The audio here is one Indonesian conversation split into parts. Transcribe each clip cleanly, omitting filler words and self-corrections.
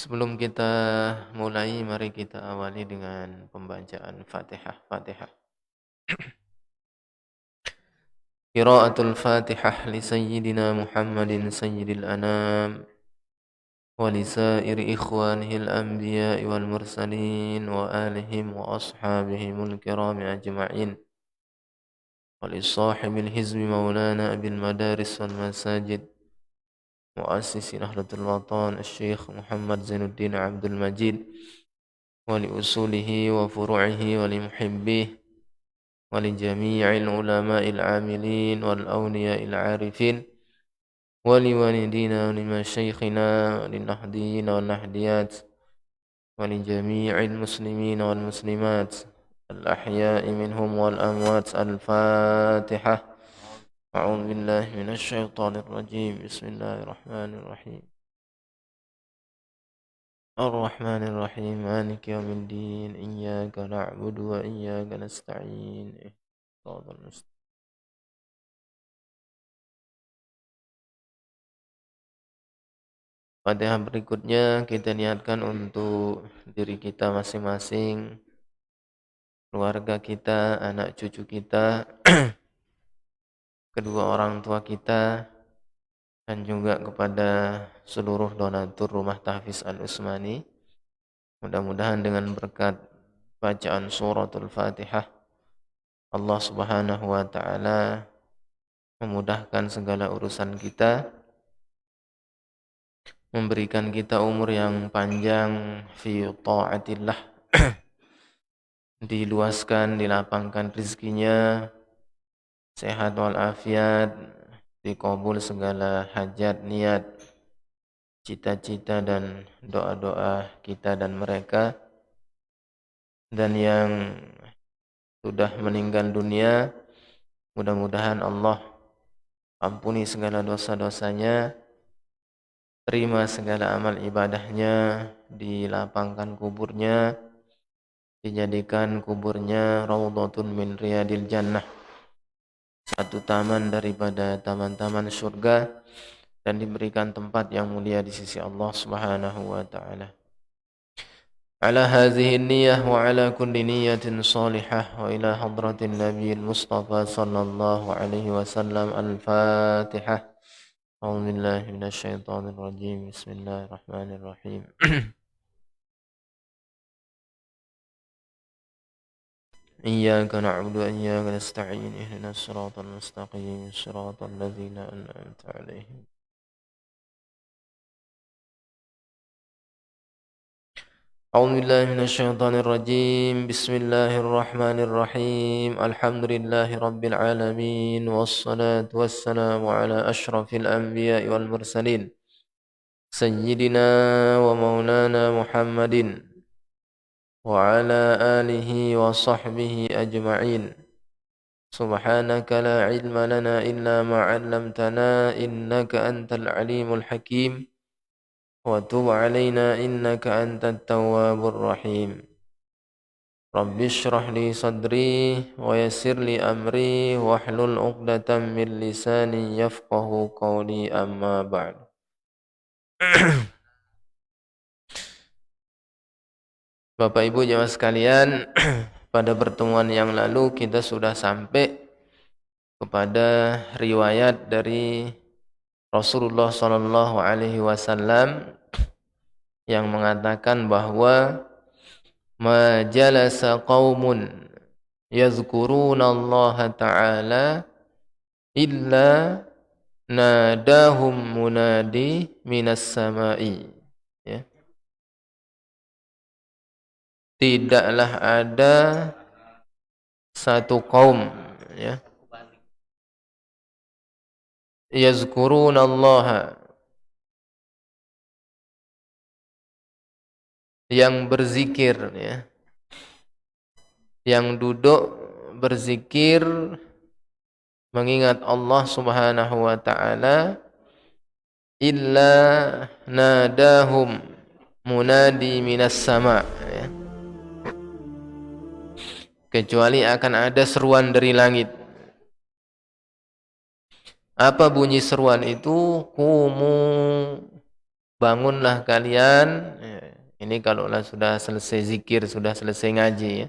Sebelum kita mulai, mari kita awali dengan pembacaan Fatihah. Qiraatul Fatihah li Sayyidina Muhammadin Sayyidil Anam wa li sairi ikhwanihil anbiya'i wal mursalin wa alihim wa ashabihimul kirami ajma'in wa li sahibil hizbi maulana abil madaris wal masajid muassisi Nahdlatul Watan Syekh Muhammad Zainuddin Abdul Majid wa li usulihi wa furu'ihi wa li muhibbih wa li jami'il ulama'il amilin wal awliya'il arifin wa li walidina wa li masyaikhina wa li nahdiyina wal nahdiyat wa li jami'il muslimin wal muslimat al ahya'i minhum wal amwat. Al-Fatihah. A'udzu billahi minasy syaithanir rajim. Bismillahirrahmanirrahim. Ar-Rahmanir-Rahim. Maliki yaumiddin. Iyyaka na'budu wa iyyaka nasta'in. Ihdinas mustaqim. Fatihah berikutnya kita niatkan untuk diri kita masing-masing, keluarga kita, anak cucu kita, kedua orang tua kita, dan juga kepada seluruh donatur Rumah Tahfiz Al-Utsmani. Mudah-mudahan dengan berkat bacaan suratul Fatihah, Allah Subhanahu wa taala memudahkan segala urusan kita, memberikan kita umur yang panjang fi ta'atillah, diluaskan, dilapangkan rezekinya, sehat walafiat, dikabul segala hajat, niat, cita-cita dan doa-doa kita dan mereka. Dan yang sudah meninggal dunia, mudah-mudahan Allah ampuni segala dosa-dosanya, terima segala amal ibadahnya, dilapangkan kuburnya, dijadikan kuburnya raudhatun min riyadil jannah, satu taman daripada taman-taman surga, dan diberikan tempat yang mulia di sisi Allah Subhanahu wa taala. Ala hadhihi niyyah wa ala kulli niyyatin salihah wa ila hadratin nabiyil mustafa sallallahu alaihi wasallam. Al-Fatihah. A'udzu billahi minasy syaithanir rajim. Bismillahirrahmanirrahim. Iyyaka na'budu wa iyyaka nasta'in. Ihdinas siratal mustaqim. Siratal ladzina an'amta 'alaihim. A'udzu billahi minasy syaithanir rajim. Bismillahirrahmanirrahim. Alhamdulillahi rabbil alamin wassalatu wassalamu ala asyrafil anbiya'i wal mursalin sayyidina wa maulana Muhammadin wa ala alihi wa sahbihi ajma'in. Subhanaka la ilma lana illa ma 'allamtana innaka antal alimul hakim. Wa tub 'alaina innaka antat tawwabur rahim. Rabbi shrah li sadri wa yassir li amri wahlul 'uqdatam min lisani yafqahu qawli, amma ba'd. Bapak Ibu jemaah sekalian, pada pertemuan yang lalu kita sudah sampai kepada riwayat dari Rasulullah sallallahu alaihi wasallam yang mengatakan bahwa ma jalasa qaumun yazkuruna Allah ta'ala illa nadahum munadi minas sama'i. Ya. Tidaklah ada satu kaum, ya, yazkuruna Allah, yang berzikir, ya, yang duduk berzikir mengingat Allah Subhanahu wa ta'ala, illa nadahum munadi minas sama', ya, kecuali akan ada seruan dari langit. Apa bunyi seruan itu? Qumu bangunlah kalian, ini kalaulah sudah selesai zikir, sudah selesai ngaji ya.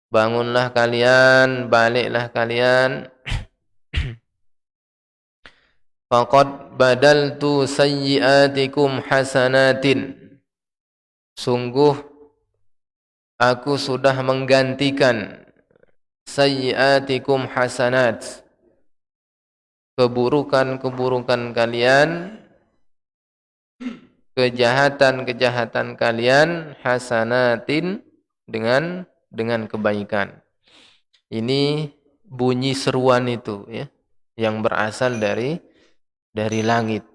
Bangunlah kalian, baliklah kalian. Faqad badaltu sayyiatikum hasanatin. Sungguh aku sudah menggantikan sayyiatikum hasanat, keburukan-keburukan kalian, kejahatan-kejahatan kalian, hasanatin, dengan kebaikan. Ini bunyi seruan itu ya, yang berasal dari langit.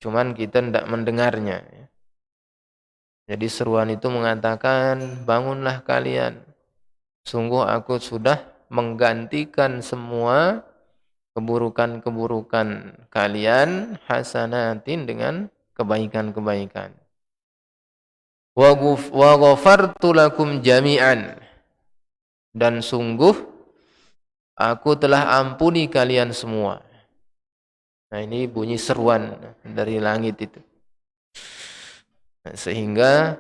Cuman kita tidak mendengarnya. Jadi seruan itu mengatakan, bangunlah kalian. Sungguh aku sudah menggantikan semua keburukan-keburukan kalian hasanatin dengan kebaikan-kebaikan. Wa ghafartu lakum jami'an. Dan sungguh aku telah ampuni kalian semua. Nah, ini bunyi seruan dari langit itu. Nah, sehingga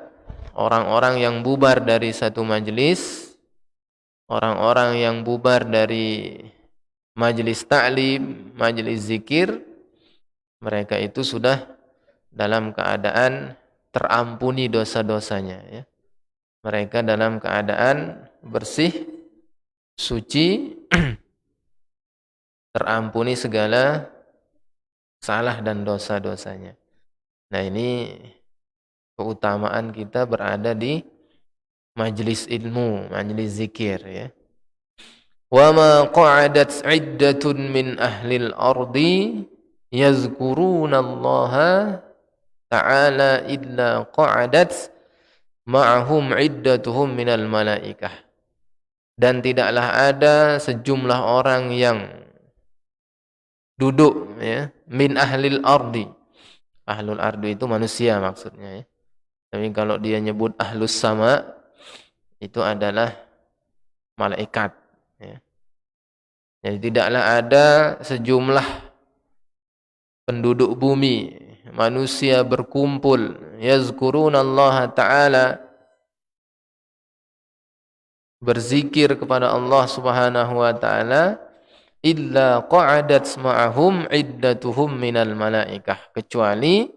orang-orang yang bubar dari satu majelis, orang-orang yang bubar dari majelis ta'lim, majelis zikir, mereka itu sudah dalam keadaan terampuni dosa-dosanya ya. Mereka dalam keadaan bersih, suci, terampuni segala salah dan dosa-dosanya. Nah, ini keutamaan kita berada di majelis ilmu, majelis zikir ya. Wa ma qa'adat 'iddatun min ahlil ardi yazkuruna Allah ta'ala illa qa'adat ma'ahum 'iddatuhum minal malaikah. Dan tidaklah ada sejumlah orang yang duduk ya, min ahlil ardi. Ahlul ardi itu manusia maksudnya ya. Tapi kalau dia nyebut ahlus sama, itu adalah malaikat ya. Jadi tidaklah ada sejumlah penduduk bumi, manusia berkumpul, yazkurunallaha ta'ala, berzikir kepada Allah Subhanahu wa taala, illa qa'adat ma'ahum iddatuhum minal malaikah, kecuali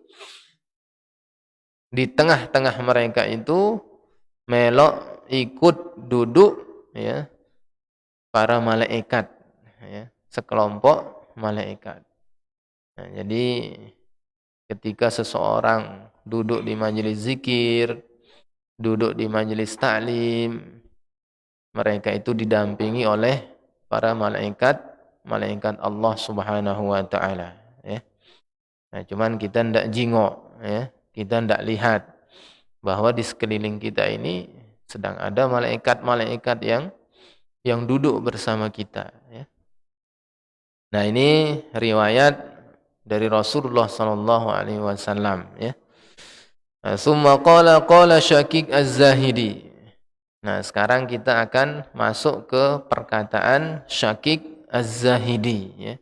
di tengah-tengah mereka itu melok ikut duduk ya para malaikat ya, sekelompok malaikat. Nah, jadi ketika seseorang duduk di majelis zikir, duduk di majelis ta'lim, mereka itu didampingi oleh para malaikat, malaikat Allah Subhanahu wa taala ya. Nah, cuman kita ndak jingok ya, kita ndak lihat bahwa di sekeliling kita ini sedang ada malaikat-malaikat yang duduk bersama kita ya. Nah, ini riwayat dari Rasulullah sallallahu alaihi wasallam ya. Summa qala Syakik Az-Zahidi. Nah, sekarang kita akan masuk ke perkataan Syakik Az-Zahidi ya.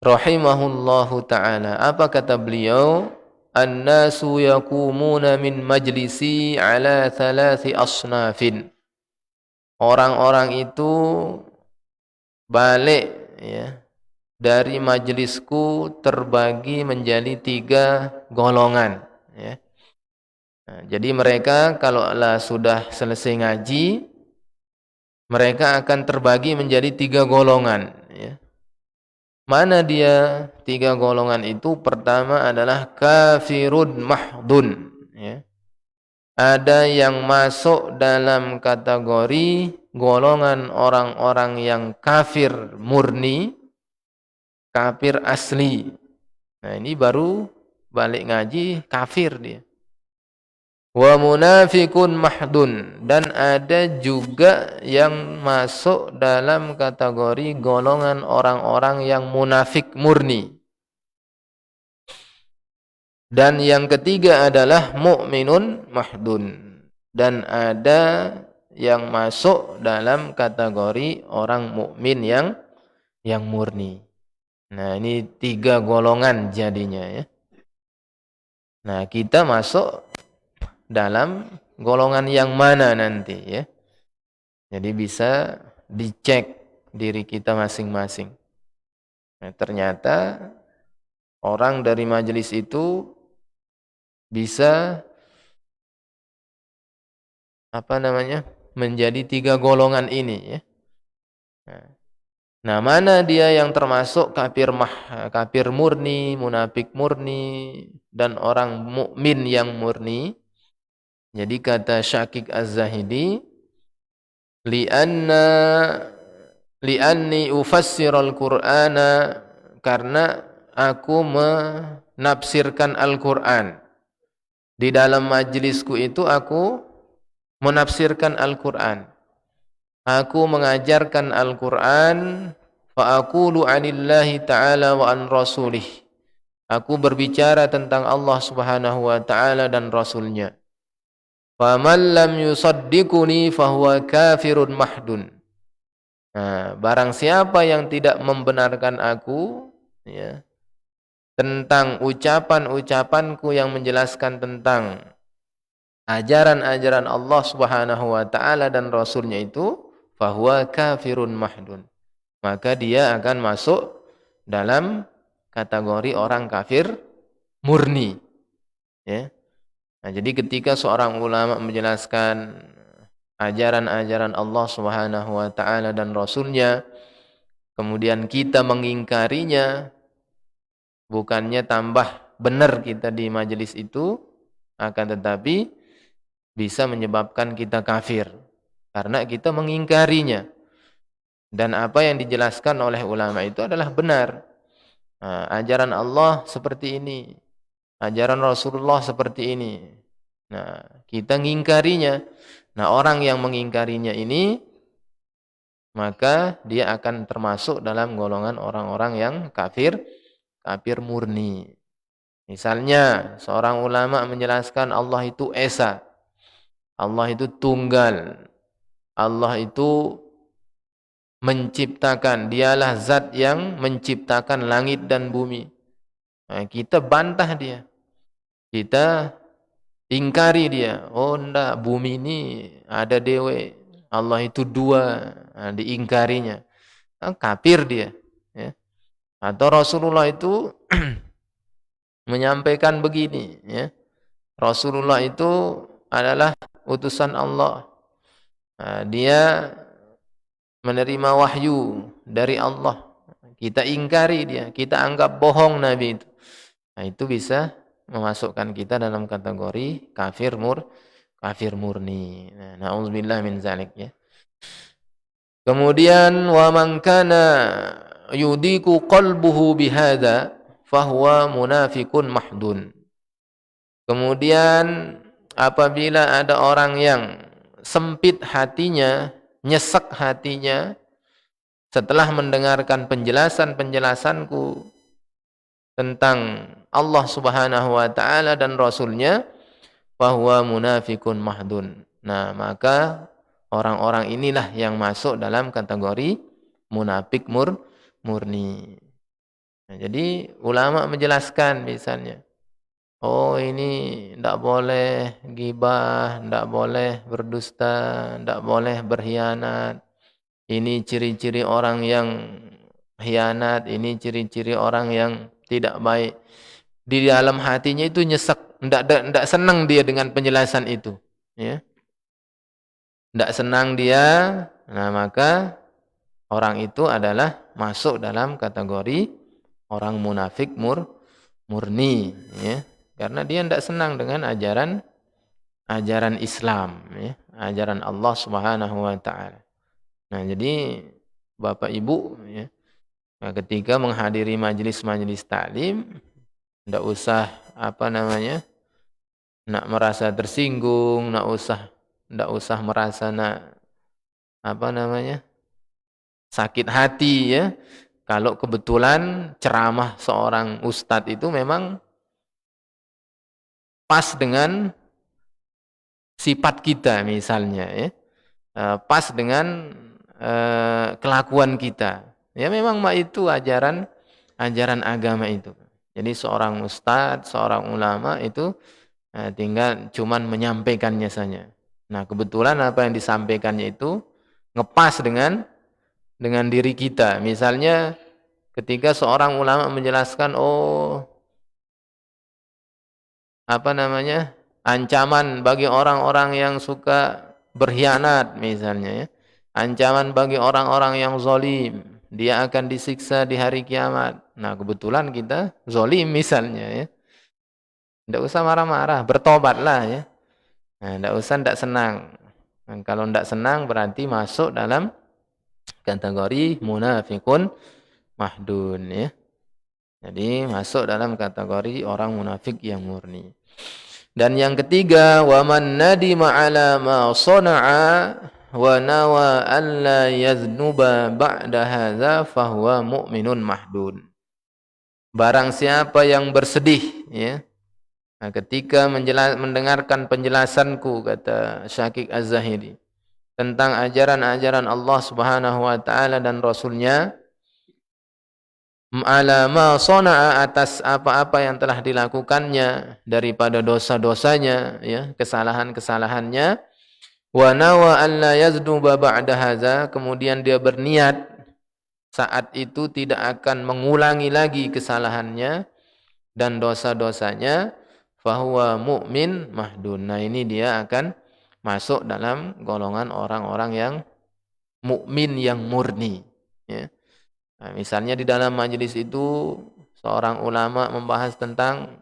Rahimahullahu ta'ala. Apa kata beliau? An-nasu yakumuna min majlisi ala thalathi asnafin. Orang-orang itu balik ya, dari majelisku terbagi menjadi 3 golongan ya. Nah, jadi mereka kalaulah sudah selesai ngaji, mereka akan terbagi menjadi 3 golongan ya. Mana dia 3 golongan itu? Pertama adalah kafirun mahdun ya. Ada yang masuk dalam kategori golongan orang-orang yang kafir murni, kafir asli. Nah, ini baru balik ngaji kafir dia. Wa munafikun mahdun, dan ada juga yang masuk dalam kategori golongan orang-orang yang munafik murni. Dan yang ketiga adalah mukminun mahdun, dan ada yang masuk dalam kategori orang mukmin yang murni. Nah, ini 3 golongan jadinya ya. Nah, kita masuk dalam golongan yang mana nanti ya. Jadi bisa dicek diri kita masing-masing. Nah, ternyata orang dari majelis itu bisa menjadi 3 golongan ini ya. Nah, mana dia yang termasuk kafir murni, munafik murni, dan orang mukmin yang murni? Jadi kata Syakik Az-Zahidi, li'anna li'anni ufassirul Qur'ana, karena aku menafsirkan Al-Qur'an. Di dalam majlisku itu aku menafsirkan Al-Qur'an. Aku mengajarkan Al-Qur'an, fa aqulu 'anillahi ta'ala wa an rasulih. Aku berbicara tentang Allah Subhanahu wa taala dan Rasulnya. Faman lam yusaddiquni fahuwa kafirun mahdun. Nah, barang siapa yang tidak membenarkan aku ya, tentang ucapan-ucapanku yang menjelaskan tentang ajaran-ajaran Allah Subhanahu wa taala dan Rasulnya itu, fahuwa kafirun mahdun. Maka dia akan masuk dalam kategori orang kafir murni. Ya. Nah, jadi ketika seorang ulama menjelaskan ajaran-ajaran Allah Subhanahu wa taala dan Rasulnya, kemudian kita mengingkarinya, bukannya tambah benar kita di majelis itu, akan tetapi bisa menyebabkan kita kafir karena kita mengingkarinya. Dan apa yang dijelaskan oleh ulama itu adalah benar. Nah, ajaran Allah seperti ini, ajaran Rasulullah seperti ini. Nah, kita mengingkarinya. Nah, orang yang mengingkarinya ini, maka dia akan termasuk dalam golongan orang-orang yang kafir murni. Misalnya, seorang ulama menjelaskan Allah itu esa, Allah itu tunggal, Allah itu menciptakan, dialah zat yang menciptakan langit dan bumi. Nah, kita bantah dia, kita ingkari dia. Oh enggak, bumi ini ada dewe, Allah itu dua. Nah, diingkarinya, nah, kafir dia ya. Atau Rasulullah itu menyampaikan begini ya, Rasulullah itu adalah utusan Allah. Nah, dia menerima wahyu dari Allah. Kita ingkari dia, kita anggap bohong Nabi itu. Nah, itu bisa memasukkan kita dalam kategori kafir murni. Nah, na'udzubillah min zalik ya. Kemudian wa man kana yudiku qalbuhu bihadza fahuwa munafiqun mahdun. Kemudian apabila ada orang yang sempit hatinya, nyesek hatinya setelah mendengarkan penjelasan-penjelasanku tentang Allah Subhanahu wa taala dan Rasulnya, fahuwa munafiqun mahdun. Nah, maka orang-orang inilah yang masuk dalam kategori munafik murni. Nah, jadi ulama menjelaskan misalnya, oh ini tidak boleh ghibah, tidak boleh berdusta, tidak boleh berkhianat. Ini ciri-ciri orang yang khianat, ini ciri-ciri orang yang tidak baik. Di dalam hatinya itu nyesek, tidak senang dia dengan penjelasan itu. Ya. Tidak senang dia, nah maka orang itu adalah masuk dalam kategori orang munafik murni. Ya. Karena dia tidak senang dengan ajaran Islam, ya. Ajaran Allah Subhanahu wa taala. Nah, jadi Bapak Ibu ya, ketika menghadiri majelis-majelis taklim, tidak usah nak merasa tersinggung, tidak usah merasa sakit hati ya. Kalau kebetulan ceramah seorang ustadz itu memang pas dengan sifat kita misalnya ya, pas dengan kelakuan kita. Ya memang itu ajaran agama itu. Jadi seorang ustadz, seorang ulama itu tinggal cuman menyampaikannya saja. Nah, kebetulan apa yang disampaikannya itu ngepas dengan diri kita. Misalnya ketika seorang ulama menjelaskan, ancaman bagi orang-orang yang suka berkhianat misalnya ya. Ancaman bagi orang-orang yang zalim, dia akan disiksa di hari kiamat. Nah, kebetulan kita zalim misalnya ya. Tidak usah marah-marah, bertobatlah ya. Nah, tidak senang. Nah, kalau tidak senang berarti masuk dalam kategori munafikun mahdun ya. Jadi masuk dalam kategori orang munafik yang murni. Dan yang ketiga, wa man nadima ala ma sana'a wa nawa alla yaznuba ba'da hadza fahuwa mu'minun mahdun. Barang siapa yang bersedih ya, nah, ketika mendengarkan penjelasanku, kata Syakik Az-Zahiri, tentang ajaran-ajaran Allah Subhanahu wa taala dan Rasulnya, ala ma sana'a, atas apa-apa yang telah dilakukannya daripada dosa-dosanya ya, kesalahan-kesalahannya, wa nawa an la yaznuba ba'da hadza, kemudian dia berniat saat itu tidak akan mengulangi lagi kesalahannya dan dosa-dosanya, fahuwa mu'min mahdun. Nah, ini dia akan masuk dalam golongan orang-orang yang mukmin yang murni ya. Nah, misalnya di dalam majelis itu seorang ulama membahas tentang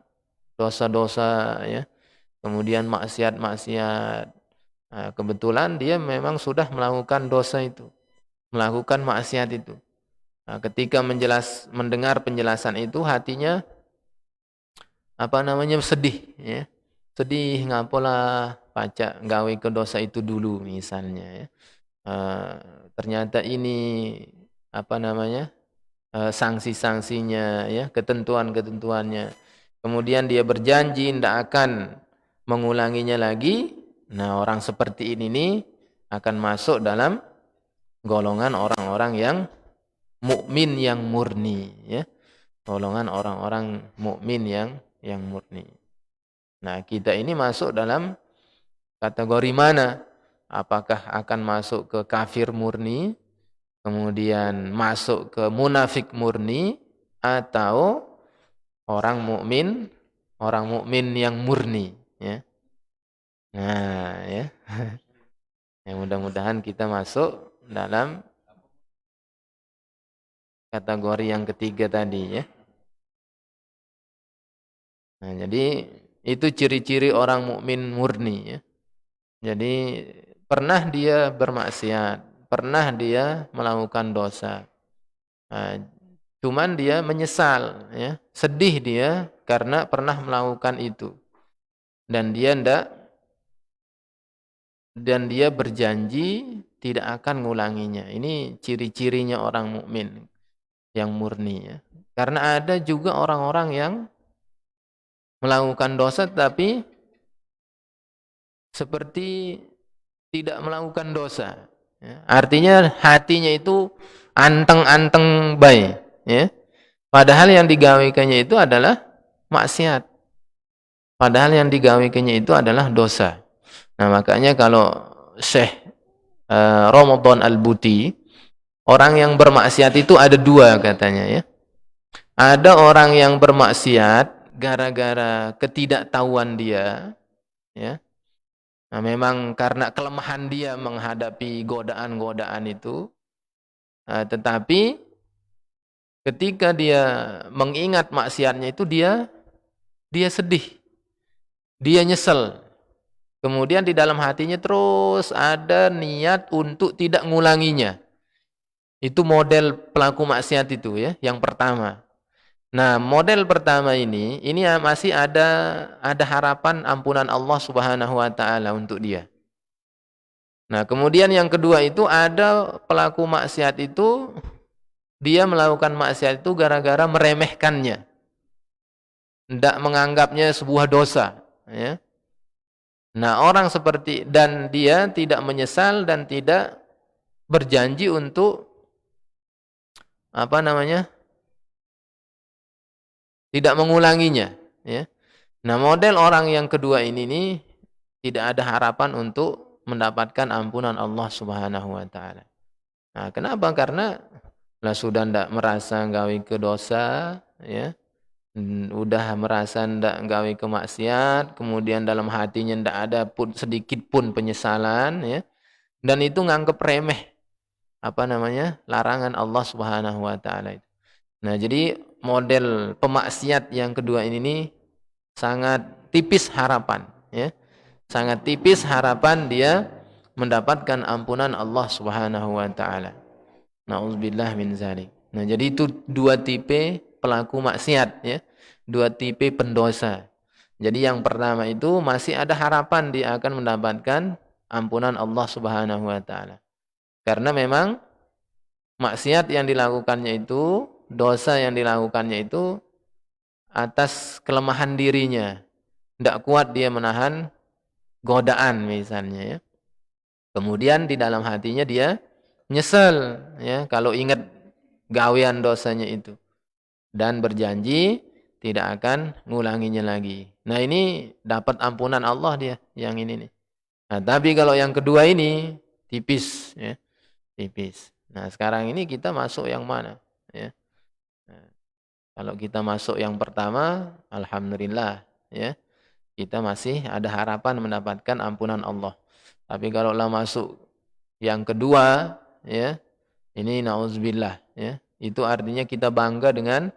dosa-dosa ya, kemudian maksiat-maksiat. Nah, kebetulan dia memang sudah melakukan dosa itu, melakukan maksiat itu. Nah, ketika mendengar penjelasan itu hatinya sedih ya. Sedih, ngapalah pacak gawe ke dosa itu dulu misalnya ya. Ternyata ini sanksi-sanksinya ya, ketentuan-ketentuannya. Kemudian dia berjanji tidak akan mengulanginya lagi. Nah, orang seperti ini nih akan masuk dalam golongan orang-orang yang mukmin yang murni ya. Golongan orang-orang mukmin yang murni. Nah, kita ini masuk dalam kategori mana? Apakah akan masuk ke kafir murni, kemudian masuk ke munafik murni, atau orang mukmin yang murni ya. Nah, ya. Yang mudah-mudahan kita masuk dalam kategori yang ketiga tadi ya. Nah, jadi itu ciri-ciri orang mukmin murni ya. Jadi pernah dia bermaksiat, pernah dia melakukan dosa. Nah, cuman dia menyesal ya, sedih dia karena pernah melakukan itu. Dan dia berjanji tidak akan ngulanginya. Ini ciri-cirinya orang mukmin yang murni ya. Karena ada juga orang-orang yang melakukan dosa tapi seperti tidak melakukan dosa. Ya. Artinya hatinya itu anteng-anteng baik. Ya. Padahal yang digawekannya itu adalah maksiat. Padahal yang digawekannya itu adalah dosa. Nah, makanya kalau Syekh Ramadan Al-Buti, orang yang bermaksiat itu ada dua katanya ya. Ada orang yang bermaksiat gara-gara ketidaktahuan dia, ya. Nah, memang karena kelemahan dia menghadapi godaan-godaan itu, tetapi ketika dia mengingat maksiatnya itu dia sedih, dia nyesel. Kemudian di dalam hatinya terus ada niat untuk tidak ngulanginya. Itu model pelaku maksiat itu ya, yang pertama. Nah, model pertama ini masih ada harapan ampunan Allah Subhanahu wa taala untuk dia. Nah, kemudian yang kedua itu ada pelaku maksiat itu dia melakukan maksiat itu gara-gara meremehkannya. Tidak menganggapnya sebuah dosa, ya. Nah, orang seperti dan dia tidak menyesal dan tidak berjanji untuk tidak mengulanginya, ya. Nah, model orang yang kedua ini nih tidak ada harapan untuk mendapatkan ampunan Allah Subhanahu wa taala. Nah, kenapa? Karena lah sudah ndak merasa gawe ke dosa, ya. Udah merasa ndak gawe ke maksiat, kemudian dalam hatinya ndak ada pun sedikit pun penyesalan, ya. Dan itu nganggep remeh apa namanya? Larangan Allah Subhanahu wa taala itu. Nah, jadi model pemaksiat yang kedua ini nih sangat tipis harapan, ya. Sangat tipis harapan dia mendapatkan ampunan Allah Subhanahu wa taala. Nauzubillah min zalik. Nah, jadi itu dua tipe pelaku maksiat, ya. Dua tipe pendosa. Jadi yang pertama itu masih ada harapan dia akan mendapatkan ampunan Allah Subhanahu wa taala. Karena memang maksiat yang dilakukannya itu, dosa yang dilakukannya itu atas kelemahan dirinya. Tidak kuat dia menahan godaan misalnya, ya. Kemudian di dalam hatinya dia nyesel, ya, kalau ingat gawean dosanya itu dan berjanji tidak akan ngulanginya lagi. Nah, ini dapat ampunan Allah dia yang ini nih. Nah, tapi kalau yang kedua ini tipis, ya, tipis. Nah, sekarang ini kita masuk yang mana, ya? Nah, kalau kita masuk yang pertama, alhamdulillah, ya. Kita masih ada harapan mendapatkan ampunan Allah. Tapi kalau lah masuk yang kedua, ya, ini nauzubillah, ya. Itu artinya kita bangga dengan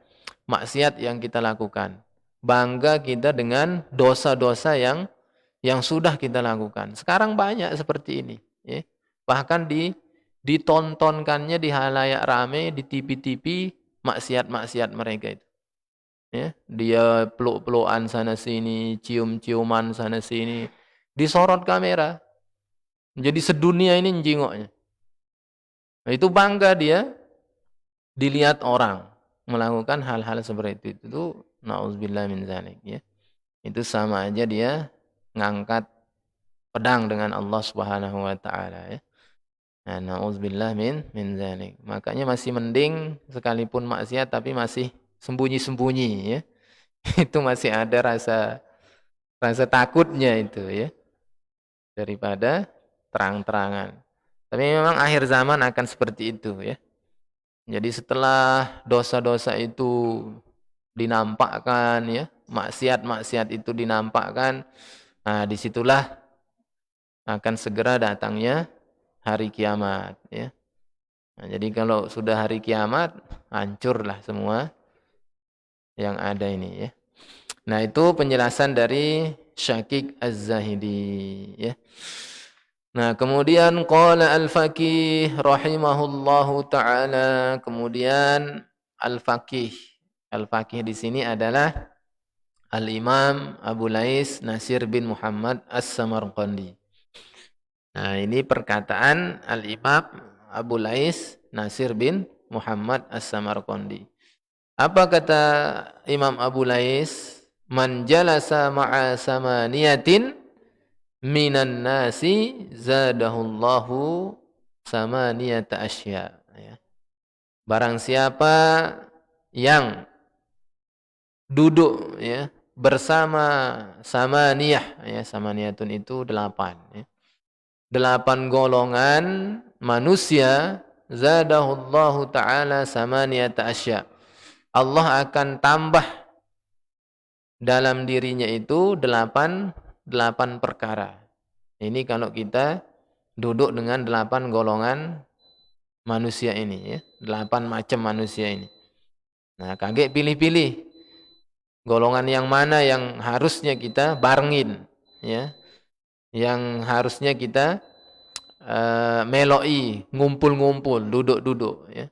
maksiat yang kita lakukan. Bangga kita dengan dosa-dosa yang sudah kita lakukan. Sekarang banyak seperti ini, ya. Bahkan ditontonkannya di halayak rame di TV-TV maksiat-maksiat mereka itu. Ya, dia peluk-pelukan sana sini, cium-ciuman sana sini, disorot kamera. Jadi sedunia ini njingoknya. Nah, itu bangga dia dilihat orang melakukan hal-hal seperti itu. Itu nauzubillah min zalik, ya. Itu sama aja dia ngangkat pedang dengan Allah Subhanahu wa taala, ya. Nah, nauzubillah min zalik. Makanya masih mending sekalipun maksiat tapi masih sembunyi-sembunyi, ya. Itu masih ada rasa takutnya itu, ya, daripada terang-terangan. Tapi memang akhir zaman akan seperti itu, ya. Jadi setelah dosa-dosa itu dinampakkan, ya, maksiat-maksiat itu dinampakkan, nah disitulah akan segera datangnya hari kiamat, ya. Nah, jadi kalau sudah hari kiamat, hancurlah semua yang ada ini, ya. Nah, itu penjelasan dari Syakik Az-Zahidi, ya. Nah, kemudian qala Al-Faqih rahimahullahu taala, kemudian Al-Faqih. Al-Faqih di sini adalah Al-Imam Abu Lais Nasir bin Muhammad As-Samarqandi. Nah, ini perkataan Al-Imam Abu Lais Nasir bin Muhammad As-Samarqandi. Apa kata Imam Abu Lais? Man jalasa ma'a samaniyatin minan nasi zadahullahu samaniyata asya, ya. Barang siapa yang duduk, ya, bersama samaniyah, ya, samaniyatun itu 8, ya. 8 golongan manusia, zadahullahu ta'ala samaniyata asya. Allah akan tambah dalam dirinya itu 8 perkara. Ini kalau kita duduk dengan 8 golongan manusia ini, ya. 8 macam manusia ini. Nah, kaget pilih-pilih golongan yang mana yang harusnya kita barengin, ya. Yang harusnya kita meloi, ngumpul-ngumpul, duduk-duduk, ya.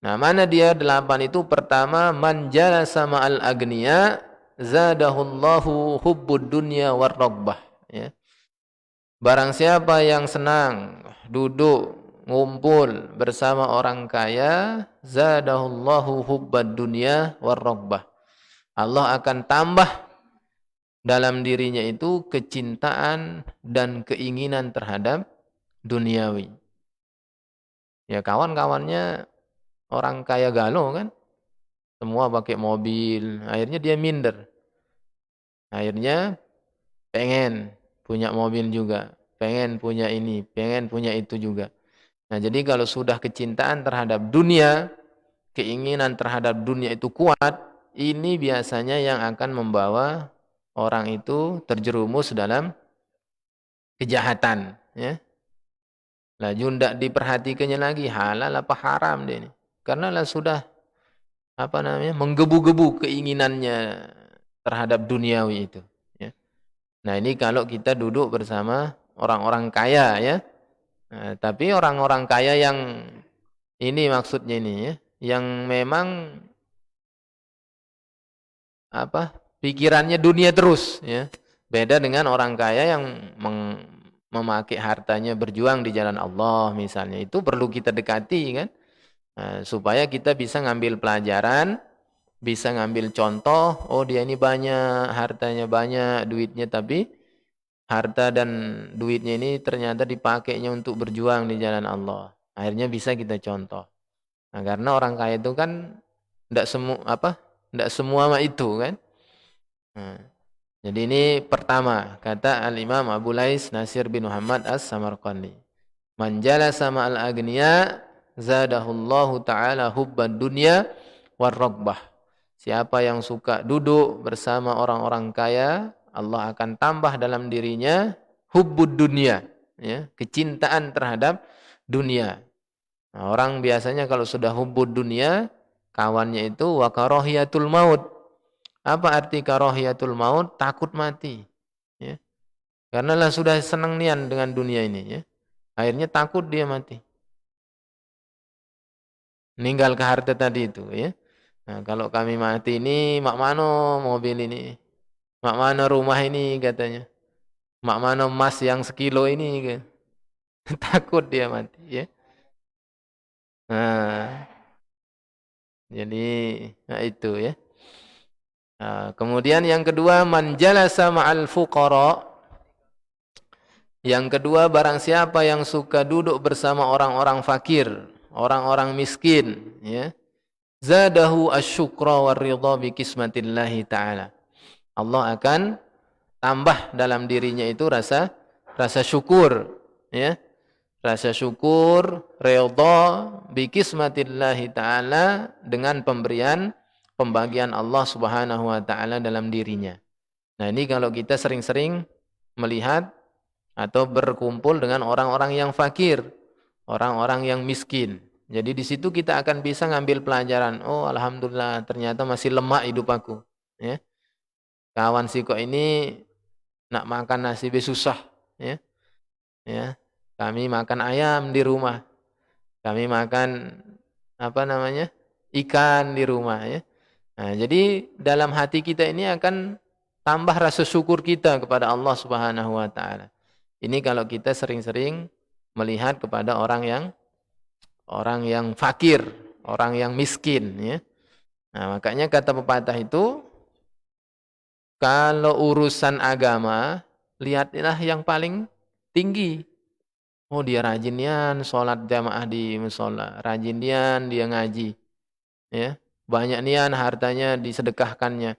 Nah, mana dia 8 itu? Pertama, man jalasa ma'al agniya zadahullahu hubbud dunya warraghbah, ya. Barang siapa yang senang duduk ngumpul bersama orang kaya, zadahullahu hubbad dunya warraghbah. Allah akan tambah dalam dirinya itu kecintaan dan keinginan terhadap duniawi. Ya, kawan-kawannya orang kaya galau kan? semua pakai mobil, akhirnya dia minder. Akhirnya pengen punya mobil juga, pengen punya ini, pengen punya itu juga. Nah, jadi kalau sudah kecintaan terhadap dunia, keinginan terhadap dunia itu kuat, ini biasanya yang akan membawa orang itu terjerumus dalam kejahatan, ya. Lah jundak diperhatikannya lagi halal apa haram dia ini. Karena lah sudah menggebu-gebu keinginannya terhadap duniawi itu, ya. Nah, ini kalau kita duduk bersama orang-orang kaya, ya. Nah, tapi orang-orang kaya yang ini maksudnya ini, ya, yang memang pikirannya dunia terus, ya. Beda dengan orang kaya yang memakai hartanya berjuang di jalan Allah misalnya. Itu perlu kita dekati, kan. Nah, supaya kita bisa ngambil pelajaran, bisa ngambil contoh, oh dia ini banyak, hartanya banyak, duitnya, tapi harta dan duitnya ini ternyata dipakainya untuk berjuang di jalan Allah. Akhirnya bisa kita contoh. Nah, karena orang kaya itu kan tidak semua mah itu, kan. Nah, jadi ini pertama, kata Al-Imam Abu Lais Nasir bin Muhammad As-Samarqandi. Man jalasa ma'al agniya zadahullahu ta'ala hubbad dunya warragbah. Siapa yang suka duduk bersama orang-orang kaya, Allah akan tambah dalam dirinya hubbud dunya, ya, kecintaan terhadap dunia. Nah, orang biasanya kalau sudah hubbud dunya, kawannya itu wa karahiyatul maut. Apa arti karahiyatul maut? Takut mati, ya. Karena lah sudah senang nian dengan dunia ini, ya. Akhirnya takut dia mati. Meninggal ke harta tadi itu, ya. Nah, kalau kami mati ini, mak mano mobil ini, mak mano rumah ini, katanya. Mak mano emas yang sekilo ini, kan. Takut dia mati, ya. Nah, jadi nah itu, ya. Nah, kemudian yang kedua, man jalasa ma'al fuqara. Yang kedua, barang siapa yang suka duduk bersama orang-orang fakir, orang-orang miskin, ya. Zadahu asyukra warridha bi kismatillahi ta'ala. Allah akan tambah dalam dirinya itu rasa syukur, ya. Rasa syukur, ridha bi kismatillahi ta'ala, dengan pembagian Allah Subhanahu wa taala dalam dirinya. Nah, ini kalau kita sering-sering melihat atau berkumpul dengan orang-orang yang fakir, orang-orang yang miskin. Jadi di situ kita akan bisa ngambil pelajaran. Oh, alhamdulillah, ternyata masih lemah hidup aku, ya. Kawan si kok ini nak makan nasi susah, ya. Ya. Kami makan ayam di rumah. Kami makan ikan di rumah, ya. Nah, jadi dalam hati kita ini akan tambah rasa syukur kita kepada Allah Subhanahu wa taala. Ini kalau kita sering-sering melihat kepada orang yang fakir, orang yang miskin, ya. Nah, makanya kata pepatah itu, kalau urusan agama, lihatlah yang paling tinggi. Oh, dia rajin nian sholat jamaah di musola, rajin nian dia ngaji, ya. Banyak nian hartanya disedekahkannya.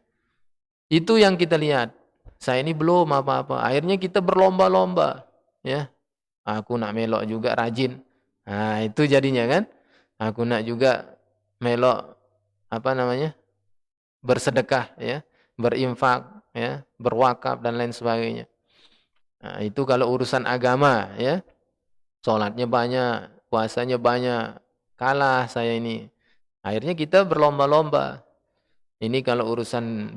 Itu yang kita lihat. Saya ini belum apa-apa. Akhirnya kita berlomba-lomba, ya. Aku nak melok juga rajin. Nah, itu jadinya, kan. Aku nak juga melok bersedekah, ya, berinfak, ya, berwakaf dan lain sebagainya. Nah, itu kalau urusan agama, ya. Salatnya banyak, puasanya banyak. Kalah saya ini. Akhirnya kita berlomba-lomba. Ini kalau urusan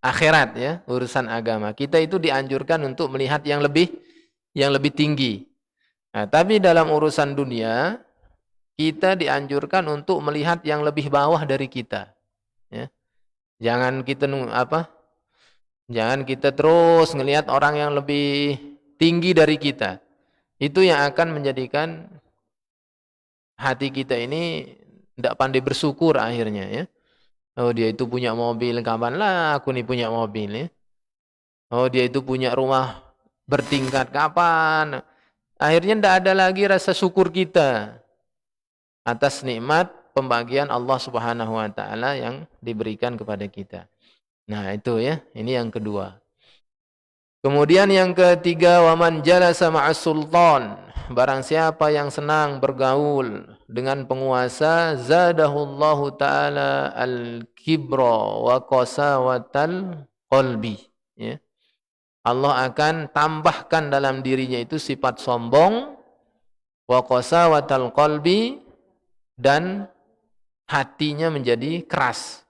akhirat, ya, urusan agama. Kita itu dianjurkan untuk melihat yang lebih tinggi. Nah, tapi dalam urusan dunia, kita dianjurkan untuk melihat yang lebih bawah dari kita, ya. Jangan kita terus ngelihat orang yang lebih tinggi dari kita. Itu yang akan menjadikan hati kita ini tidak pandai bersyukur akhirnya, ya. Oh, dia itu punya mobil, kapanlah aku nih punya mobil, ya. Oh, dia itu punya rumah bertingkat, kapan? Akhirnya tidak ada lagi rasa syukur kita atas nikmat pembagian Allah Subhanahu wa taala yang diberikan kepada kita. Nah, itu ya, ini yang kedua. Kemudian yang ketiga, waman jalasa ma'as sultan. Barang siapa yang senang bergaul dengan penguasa, zadahullahu ta'ala al-kibra wa qasawatal qalbi. Ya. Allah akan tambahkan dalam dirinya itu sifat sombong, wa qasawatal qalbi, dan hatinya menjadi keras.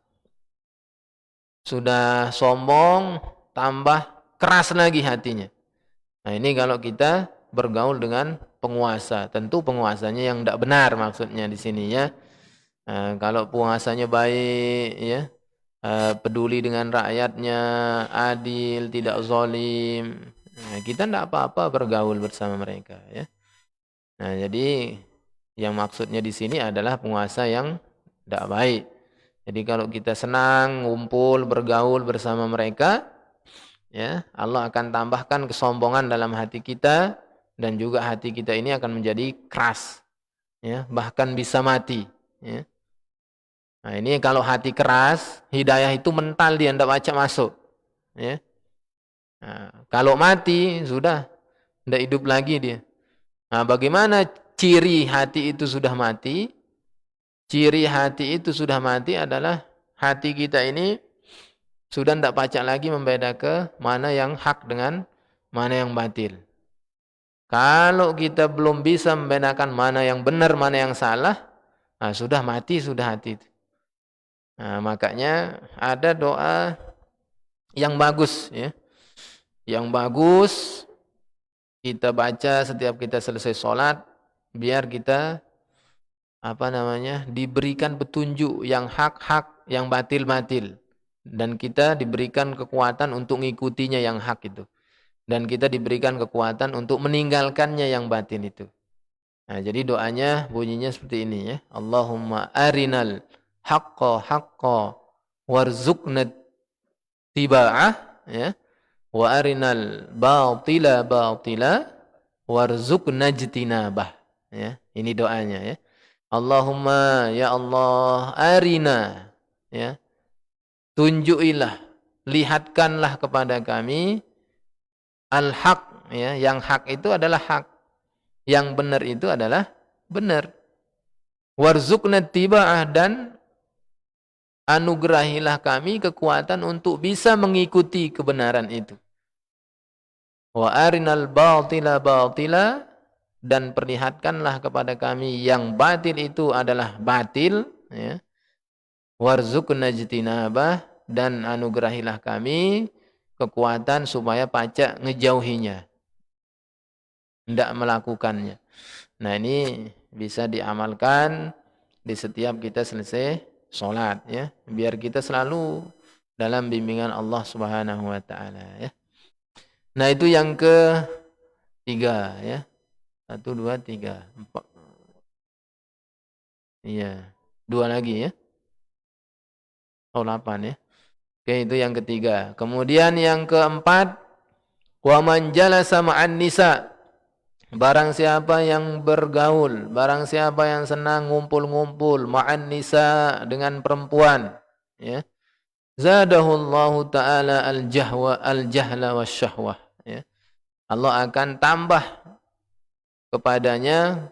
Sudah sombong, tambah keras lagi hatinya. Nah, ini kalau kita bergaul dengan penguasa, tentu penguasanya yang tidak benar maksudnya di sini ya. Kalau penguasanya baik ya, peduli dengan rakyatnya, adil, tidak zalim, kita tidak apa-apa bergaul bersama mereka ya. Nah, jadi yang maksudnya di sini adalah penguasa yang tidak baik. Jadi kalau kita senang ngumpul bergaul bersama mereka, ya, Allah akan tambahkan kesombongan dalam hati kita, dan juga hati kita ini akan menjadi keras, ya, bahkan bisa mati. Ya. Nah, ini kalau hati keras, hidayah itu mental, dia tidak baca masuk. Ya. Nah, kalau mati sudah tidak hidup lagi dia. Nah, bagaimana ciri hati itu sudah mati? Ciri hati itu sudah mati adalah hati kita ini sudah tidak pacak lagi membedakan mana yang hak dengan mana yang batil. Kalau kita belum bisa membedakan mana yang benar, mana yang salah, nah sudah mati, sudah hati itu. Nah, makanya ada doa yang bagus ya. Yang bagus kita baca setiap kita selesai sholat, biar kita diberikan petunjuk yang hak-hak, yang batil-batil, dan kita diberikan kekuatan untuk mengikutinya yang hak itu, dan kita diberikan kekuatan untuk meninggalkannya yang batil itu. Nah, jadi doanya bunyinya seperti ini ya. Allahumma arinal haqqa haqqa warzuqna tiba'ah ya, wa arinal batila batila warzuqna jtinabah ya. Ini doanya ya. Allahumma ya Allah arina ya, tunjukilah, lihatkanlah kepada kami al-haq ya, yang hak itu adalah hak, yang benar itu adalah benar. Warzuqna tiba'ah, dan anugerahilah kami kekuatan untuk bisa mengikuti kebenaran itu. Wa arinal batila batila, dan perlihatkanlah kepada kami yang batil itu adalah batil ya. Warzuqna jtinabah, dan anugerahilah kami kekuatan supaya pacak ngejauhinya, tidak melakukannya. Nah, ini bisa diamalkan di setiap kita selesai sholat ya, biar kita selalu dalam bimbingan Allah Subhanahu wa taala ya. Nah, itu yang ketiga ya. 1, 2, 3, 4. Iya. 2 lagi ya. Oh, 8 ya. Oke, itu yang ketiga. Kemudian yang keempat, wa man jalasa ma'an nisa. Barang siapa yang bergaul, barang siapa yang senang ngumpul-ngumpul ma'an nisa, dengan perempuan, ya. Zadahullahu ta'ala al-jahla wasyahwah, ya. Allah akan tambah kepadanya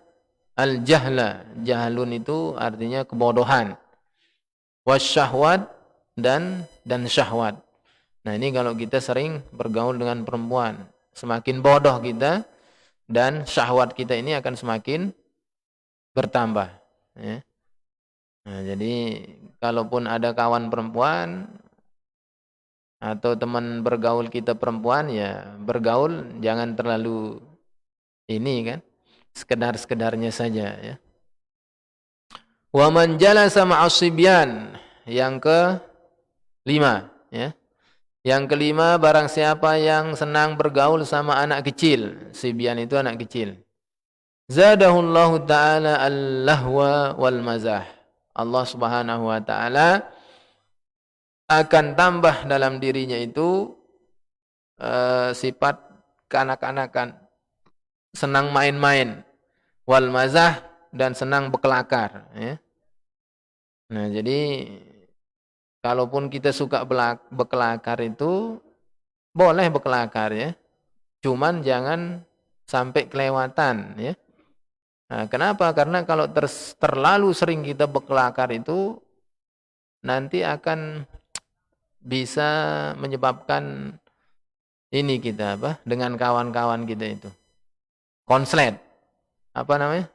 al-jahla. Jahlun itu artinya kebodohan. Wasyahwat, dan syahwat. Nah, ini kalau kita sering bergaul dengan perempuan, semakin bodoh kita, dan syahwat kita ini akan semakin bertambah ya. Nah, jadi kalaupun ada kawan perempuan atau teman bergaul kita perempuan, ya bergaul jangan terlalu ini kan, sekedar-sekedarnya saja ya. Wa man jalasa ma'asibyan, yang kelima ya. Yang kelima, barang siapa yang senang bergaul sama anak kecil. Sibyan itu anak kecil. Zadahullahu ta'ala al-lahwa wal mazah. Allah Subhanahu wa taala akan tambah dalam dirinya itu sifat kanak-kanakan, senang main-main, wal mazah, dan senang berkelakar ya. Nah, jadi kalaupun kita suka berkelakar itu boleh berkelakar ya. Cuman jangan sampai kelewatan ya. Nah, kenapa? Karena kalau terlalu sering kita berkelakar itu nanti akan bisa menyebabkan ini kita dengan kawan-kawan kita itu konslet. Apa namanya?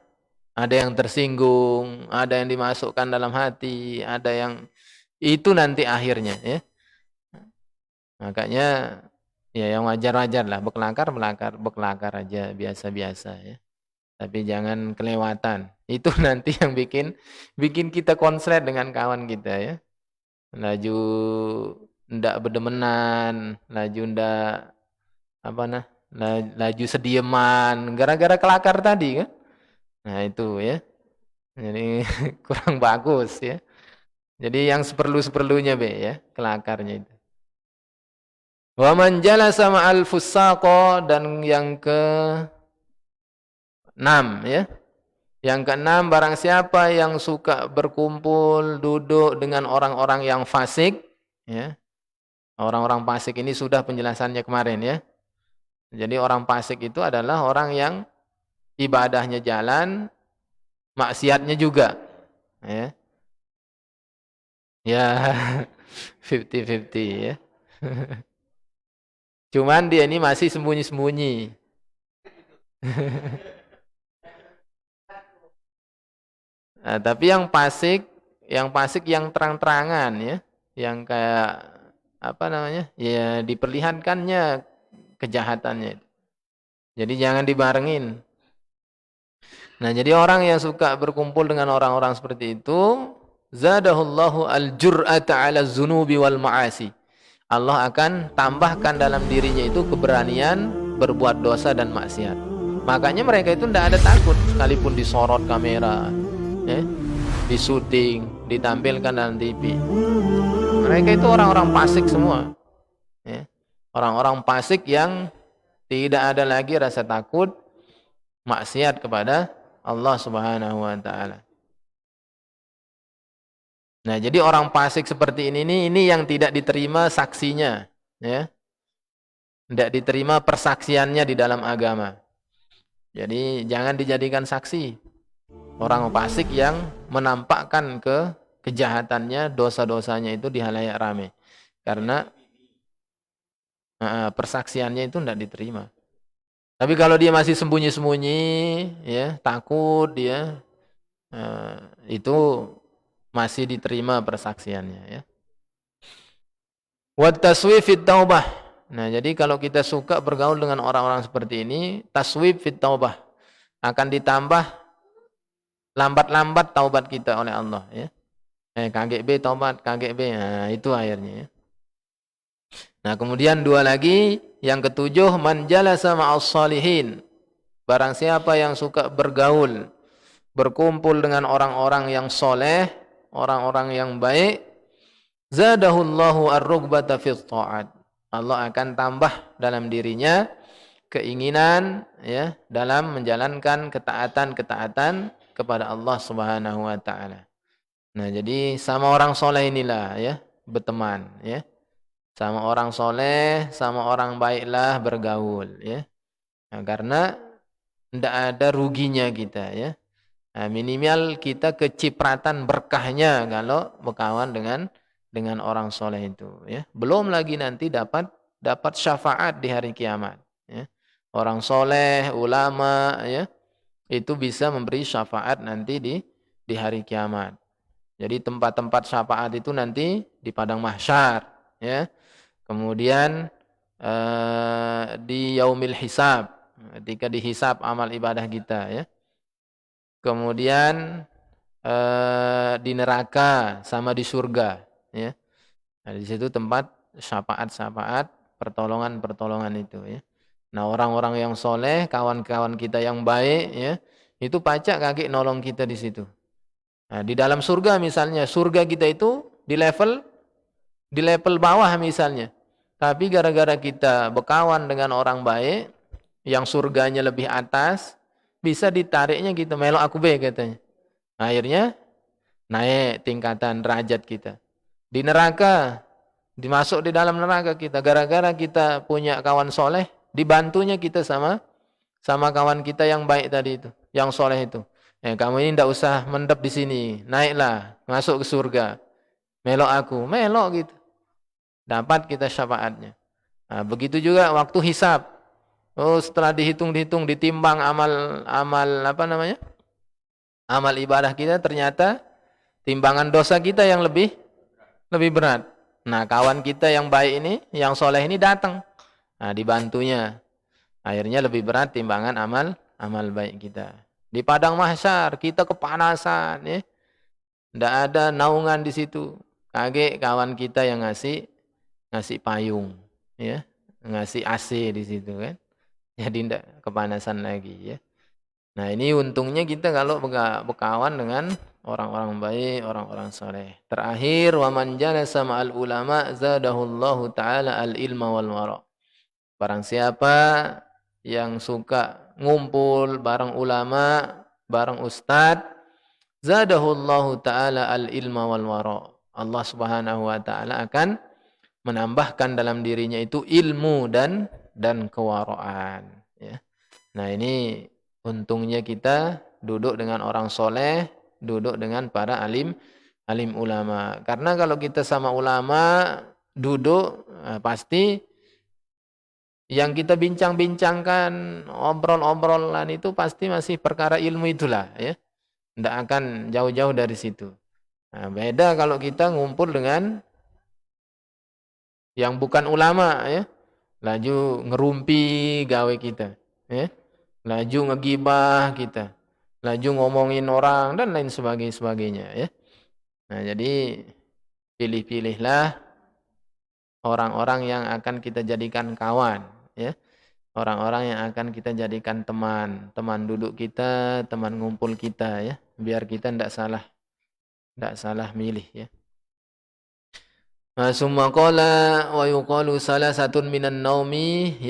Ada yang tersinggung, ada yang dimasukkan dalam hati, ada yang itu nanti akhirnya ya. Makanya ya yang wajar-wajar lah, berkelakar aja biasa-biasa ya. Tapi jangan kelewatan. Itu nanti yang bikin kita konslet dengan kawan kita ya. Laju ndak berdemenan, laju ndak apa nah, laju sedieman gara-gara kelakar tadi kan. Nah, itu ya. Jadi kurang bagus ya. Jadi yang seperlu-seperlunya be ya, kelakarnya itu. Wa man jalasa ma'al fusaqa, dan yang ke-6 ya. Yang ke-6, barang siapa yang suka berkumpul duduk dengan orang-orang yang fasik ya. Orang-orang fasik ini sudah penjelasannya kemarin ya. Jadi orang fasik itu adalah orang yang ibadahnya jalan, maksiatnya juga ya. Ya 50-50 ya. Cuman dia ini masih sembunyi-sembunyi. Nah, tapi yang fasik yang terang-terangan ya, yang kayak apa namanya? Ya diperlihatkannya kejahatannya. Jadi jangan dibarengin. Nah, jadi orang yang suka berkumpul dengan orang-orang seperti itu, zadahullahu al-jur'ata 'ala dzunubi wal ma'asi. Allah akan tambahkan dalam dirinya itu keberanian berbuat dosa dan maksiat. Makanya mereka itu tidak ada takut sekalipun disorot kamera, ya, disuting, ditampilkan dalam TV. Mereka itu orang-orang fasik semua. Ya. Orang-orang fasik yang tidak ada lagi rasa takut maksiat kepada Allah Subhanahu wa taala. Nah, jadi orang fasik seperti ini yang tidak diterima saksinya, ya. Tidak diterima persaksiannya di dalam agama. Jadi jangan dijadikan saksi orang fasik yang menampakkan kejahatannya, dosa-dosanya itu di halayak ramai. Karena persaksiannya itu tidak diterima. Tapi kalau dia masih sembunyi-sembunyi, ya, takut dia, itu masih diterima persaksiannya ya. Wa taswif fit taubah. Nah, jadi kalau kita suka bergaul dengan orang-orang seperti ini, taswif fit taubah, akan ditambah lambat-lambat taubat kita oleh Allah ya. KGB taubat, KGB. Nah, itu akhirnya ya. Nah, kemudian dua lagi, yang ketujuh, man jalasa ma'as salihin. Barang siapa yang suka bergaul, berkumpul dengan orang-orang yang soleh, orang-orang yang baik, zadahullahu ar-rugbata fi ta'at. Allah akan tambah dalam dirinya keinginan ya dalam menjalankan ketaatan-ketaatan kepada Allah Subhanahu wa taala. Nah, jadi sama orang soleh inilah ya berteman ya. Sama orang soleh, sama orang baiklah bergaul ya. Nah, karena tidak ada ruginya kita ya. Nah, minimal kita kecipratan berkahnya kalau berkawan dengan orang soleh itu ya. Belum lagi nanti dapat syafaat di hari kiamat ya. Orang soleh, ulama ya, itu bisa memberi syafaat nanti di hari kiamat. Jadi tempat-tempat syafaat itu nanti di padang mahsyar ya. Kemudian di yaumil hisab, ketika dihisab amal ibadah kita ya. Kemudian di neraka sama di surga ya. Nah, di situ tempat syafaat-syafaat, pertolongan-pertolongan itu ya. Nah, orang-orang yang soleh, kawan-kawan kita yang baik ya, itu pacak kaki nolong kita di situ. Nah, di dalam surga misalnya, surga kita itu di level bawah misalnya. Tapi gara-gara kita berkawan dengan orang baik, yang surganya lebih atas, bisa ditariknya gitu, melok aku be katanya. Akhirnya naik tingkatan derajat kita. Di neraka, dimasuk di dalam neraka kita gara-gara kita punya kawan soleh, dibantunya kita sama kawan kita yang baik tadi itu, yang soleh itu. Kamu ini tidak usah mendep di sini, naiklah, masuk ke surga. Melok aku, melok gitu. Dapat kita syafaatnya. Nah, begitu juga waktu hisab. Oh, setelah dihitung-hitung, ditimbang amal apa namanya? Amal ibadah kita, ternyata timbangan dosa kita yang lebih berat. Nah, kawan kita yang baik ini, yang soleh ini datang. Nah, dibantunya. Akhirnya lebih berat timbangan amal baik kita. Di padang mahsyar kita kepanasan, ya. Tidak ada naungan di situ. Kaget kawan kita yang ngasih payung, ya, ngasih AC di situ kan. Jadi tidak kepanasan lagi, ya. Nah, ini untungnya kita kalau berkawan dengan orang-orang baik, orang-orang soleh. Terakhir, wa man jalasa ma'al ulama zadahullahu ta'ala al-ilma wal wara. Barang siapa yang suka ngumpul bareng ulama, bareng ustad, zadahullahu ta'ala al-ilma wal wara. Allah Subhanahu wa taala akan menambahkan dalam dirinya itu ilmu dan kewaraan, ya. Nah, ini untungnya kita duduk dengan orang soleh, duduk dengan para alim ulama. Karena kalau kita sama ulama duduk, pasti yang kita bincang-bincangkan, obrol-obrolan itu pasti masih perkara ilmu itulah, ya. Tidak akan jauh-jauh dari situ. Nah, beda kalau kita ngumpul dengan yang bukan ulama, ya. Laju ngerumpi gawe kita, ya. Laju ngegibah kita, laju ngomongin orang dan lain sebagainya, ya. Nah, jadi pilih-pilihlah orang-orang yang akan kita jadikan kawan, ya. Orang-orang yang akan kita jadikan teman, teman duduk kita, teman ngumpul kita, ya. Biar kita tidak salah milih, ya. Summa qala wa yuqalu salasatun minan naumi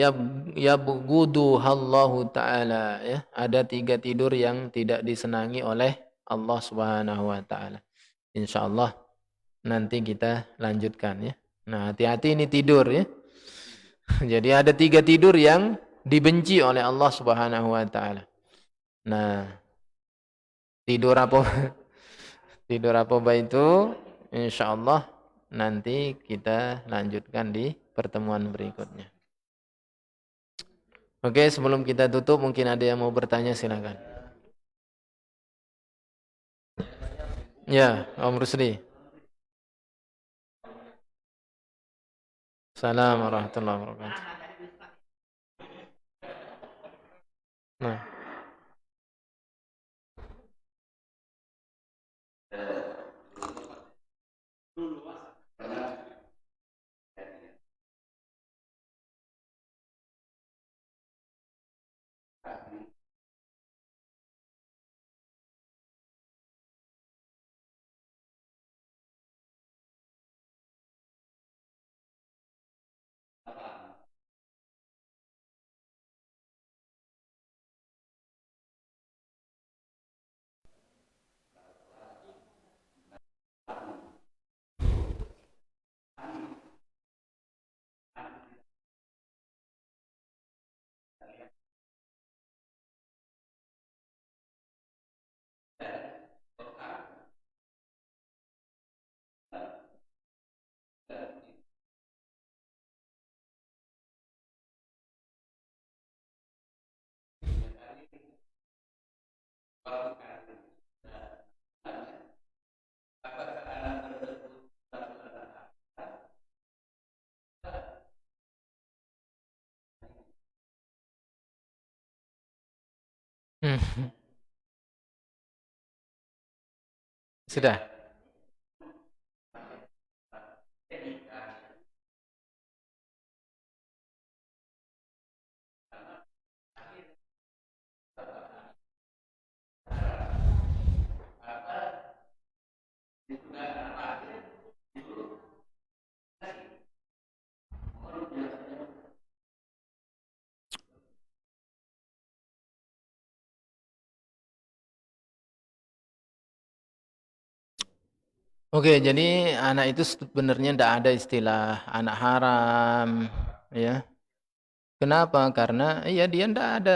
yabghuduhallahu ta'ala, ya. Ada 3 tidur yang tidak disenangi oleh Allah Subhanahu wa taala. Insyaallah nanti kita lanjutkan, ya. Nah, hati-hati ini tidur, ya. Jadi ada 3 tidur yang dibenci oleh Allah Subhanahu wa taala. Nah, tidur apa? Tidur apa itu? Insyaallah nanti kita lanjutkan di pertemuan berikutnya. Oke, sebelum kita tutup mungkin ada yang mau bertanya, silakan. Ya, Om Rusli. Assalamualaikum warahmatullahi wabarakatuh. Nah, sudah. Oke, jadi anak itu sebenarnya tidak ada istilah anak haram, ya. Kenapa? Karena ya dia tidak ada